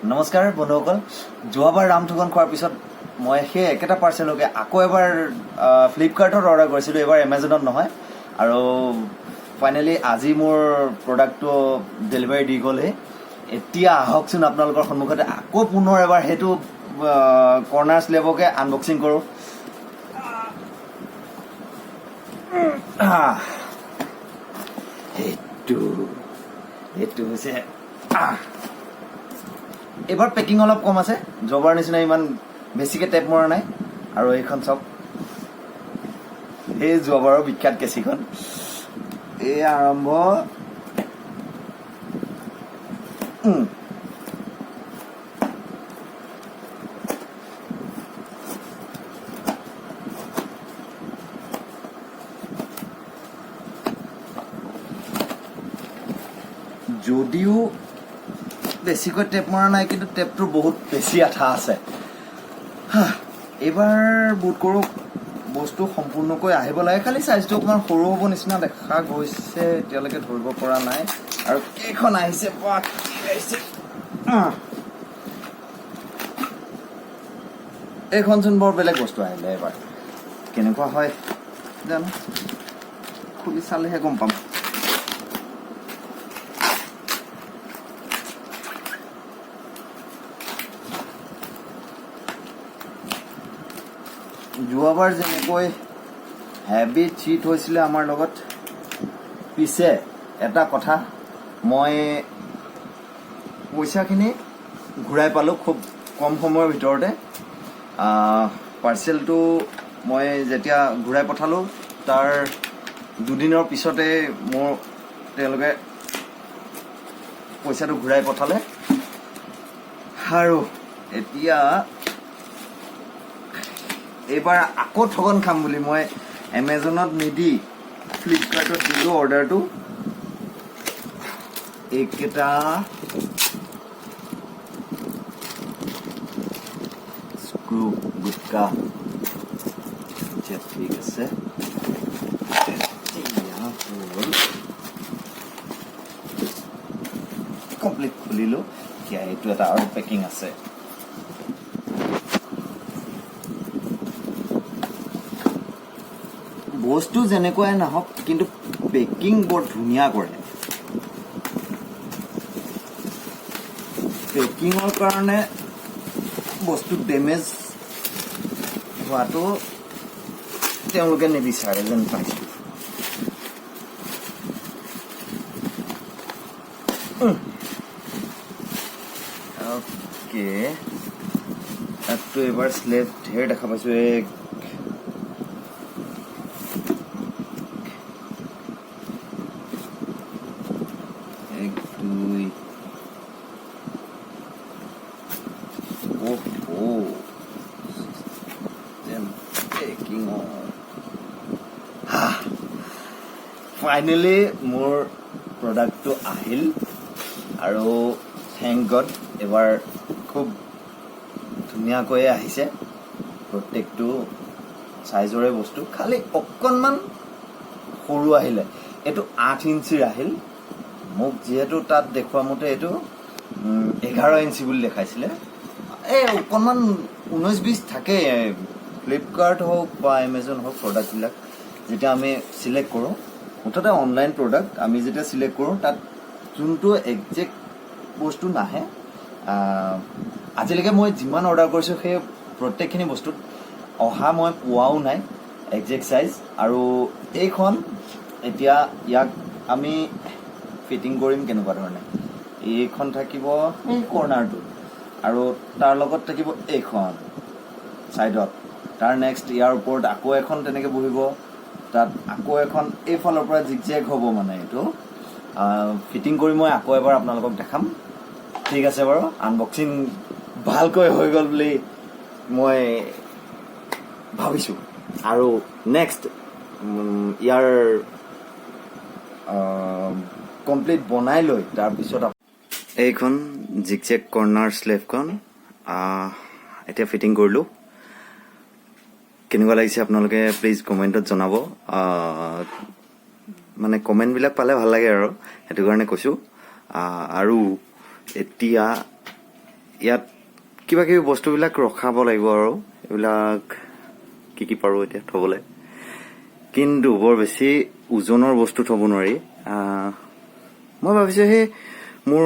নমস্কাৰ বন্ধুসকল, যোৱাবাৰ ৰামঠগন খোৱাৰ পিছত মই সেই একেটা পাৰ্চেলকে আকৌ এবাৰ ফ্লিপকাৰ্টত অৰ্ডাৰ কৰিছিলোঁ, এইবাৰ এমাজনত নহয়। আৰু ফাইনেলি আজি মোৰ প্ৰডাক্টটো ডেলিভাৰী দি গ'লহি। এতিয়া আহকচোন আপোনালোকৰ সন্মুখতে আকৌ পুনৰ এবাৰ সেইটো কৰ্ণাৰ স্লেবকে আনবক্সিং কৰোঁ। সেইটো হৈছে এইবাৰ পেকিং অলপ কম আছে, যোৱাবাৰ নিচিনা ইমান বেছিকৈ টেপ মৰা নাই। আৰু এইখন চাওক, এই যোৱাবাৰৰ বিখ্যাত কেঁচিখন এই আৰম্ভ। যদিও বেছিকৈ টেপ মৰা নাই, কিন্তু টেপটো বহুত বেছি আঠা আছে। এইবাৰ বুট কৰোঁ বস্তু সম্পূৰ্ণকৈ আহিব লাগে, খালি চাইজটো অকণমান সৰু হ'ব নিচিনা দেখা গৈছে, এতিয়ালৈকে ধৰিব পৰা নাই। আৰু কেইখন আহিছে এইখনচোন বৰ বেলেগ বস্তু আহিলে। এইবাৰ কেনেকুৱা হয় জানো, খুলি চালেহে গম পাম। যোৱাবাৰ যেনেকৈ হেভি চিট হৈছিলে আমাৰ লগত, পিছে এটা কথা, মই পইচাখিনি ঘূৰাই পালোঁ খুব কম সময়ৰ ভিতৰতে। পাৰ্চেলটো মই যেতিয়া ঘূৰাই পঠালোঁ, তাৰ দুদিনৰ পিছতে মোৰ তেওঁলোকে পইচাটো ঘূৰাই পঠালে। আৰু এতিয়া এইবাৰ আকৌ ঠগন খাম বুলি মই এমাজনত নিদি ফ্লিপকাৰ্টত দিলোঁ অৰ্ডাৰটো। এইকেইটা স্ক্ৰু গুটকা ঠিক আছে। কমপ্লিট খুলিলোঁ, এতিয়া এইটো এটা আৰু পেকিং আছে। বস্তু যেনেকুৱাই নাহক, কিন্তু পেকিং বৰ ধুনীয়া কৰে। পেকিঙৰ কাৰণে বস্তু ডেমেজ হোৱাটো তেওঁলোকে নিবিচাৰে যেন পাইছোঁ। অ'কে, তাততো এইবাৰ স্লেব ঢেৰ দেখা পাইছোঁ। ফাইনেলি মোৰ প্ৰডাক্টটো আহিল, আৰু থেংক গড এবাৰ খুব ধুনীয়াকৈয়ে আহিছে। প্ৰত্যেকটো চাইজৰে বস্তু, খালি অকণমান সৰু আহিলে। এইটো 8 ইঞ্চিৰ আহিল। মোক যিহেতু তাত দেখুওৱা মতে এইটো 11 ইঞ্চি বুলি দেখাইছিলে। এই অকণমান 19-20 থাকে ফ্লিপকাৰ্ট হওক বা এমাজন হওক, প্ৰডাক্টবিলাক যেতিয়া আমি চিলেক্ট কৰোঁ, মুঠতে অনলাইন প্ৰডাক্ট আমি যেতিয়া চিলেক্ট কৰোঁ, তাত যোনটো একজেক্ট বস্তু নাহে। আজিলৈকে মই যিমান অৰ্ডাৰ কৰিছোঁ, সেই প্ৰত্যেকখিনি বস্তুত অহা মই পোৱাও নাই একজেক্ট চাইজ। আৰু এইখন এতিয়া ইয়াক আমি ফিটিং কৰিম কেনেকুৱা ধৰণে, এইখন থাকিব এই কৰ্ণাৰটো, আৰু তাৰ লগত থাকিব এইখন ছাইডত। তাৰ নেক্সট ইয়াৰ ওপৰত আকৌ এখন তেনেকৈ বহিব, তাত আকৌ এখন এইফালৰ পৰা জিগজেগ হ'ব। মানে এইটো ফিটিং কৰি মই আকৌ এবাৰ আপোনালোকক দেখাম। ঠিক আছে বাৰু, আনবক্সিং ভালকৈ হৈ গ'ল বুলি মই ভাবিছোঁ। আৰু নেক্সট ইয়াৰ কমপ্লিট বনাই লৈ তাৰপিছত এইখন জিগজেগ কৰ্ণাৰ স্লেবখন এতিয়া ফিটিং কৰিলোঁ। কেনেকুৱা লাগিছে আপোনালোকে প্লিজ কমেণ্টত জনাব। মানে কমেণ্টবিলাক পালে ভাল লাগে আৰু সেইটো কাৰণে কৈছোঁ। আৰু এতিয়া ইয়াত কিবা কিবি বস্তুবিলাক ৰখাব লাগিব আৰু এইবিলাক কি পাৰোঁ এতিয়া থ'বলৈ, কিন্তু বৰ বেছি ওজনৰ বস্তু থ'ব নোৱাৰি। মই ভাবিছোঁ সেই মোৰ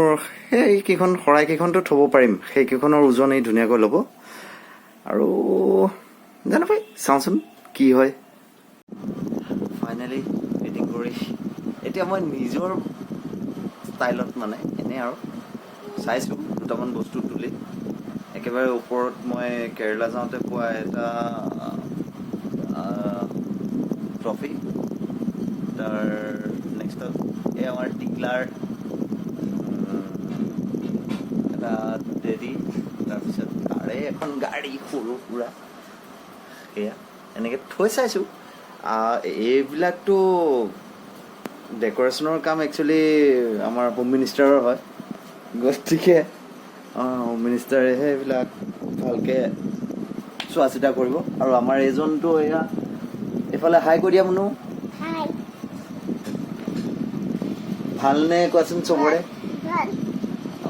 সেইকেইখন শৰাইকেইখনতো থ'ব পাৰিম, সেইকেইখনৰ ওজন এই ধুনীয়াকৈ ল'ব। আৰু জানো পাই, চাওঁচোন কি হয়। ফাইনেলি ফিটিং কৰি এতিয়া মই নিজৰ ষ্টাইলত মানে এনেই আৰু চাইছোঁ দুটামান বস্তু তুলি। একেবাৰে ওপৰত মই কেৰেলা যাওঁতে পোৱা এটা ট্ৰফি, তাৰ নেক্সটত এই আমাৰ টিকলাৰ এটা টেডি, তাৰপিছত তাৰে এখন গাড়ী সৰু সুৰা, সেয়া এনেকৈ থৈ চাইছোঁ। এইবিলাকতো ডেক'ৰেশ্যনৰ কাম একচুৱেলি আমাৰ হোম মিনিষ্টাৰৰ হয়, গতিকে হোম মিনিষ্টাৰেহে এইবিলাক ভালকৈ চোৱা চিতা কৰিব। আৰু আমাৰ এইজনটো এয়া এইফালে হাই কৰি দিয়া মুনু। ভালনে কোৱাচোন চবৰে?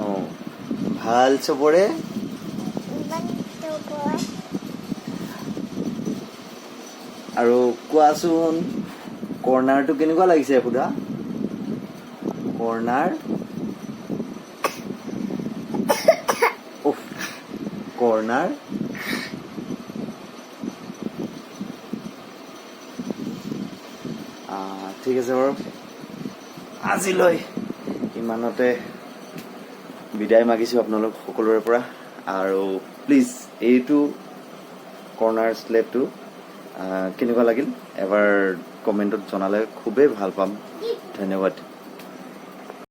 অঁ ভাল চবৰে। আৰু কোৱাচোন কৰ্ণাৰটো কেনেকুৱা লাগিছে সোধা? কৰ্ণাৰ কৰ্ণাৰ ঠিক আছে বাৰু, আজিলৈ ইমানতে বিদায় মাগিছোঁ আপোনালোক সকলোৰে পৰা। আৰু প্লিজ এইটো কৰ্ণাৰ শ্লেবটো কেনেকুৱা লাগিল এবাৰ কমেণ্টত জনালে খুবেই ভাল পাম। ধন্যবাদ।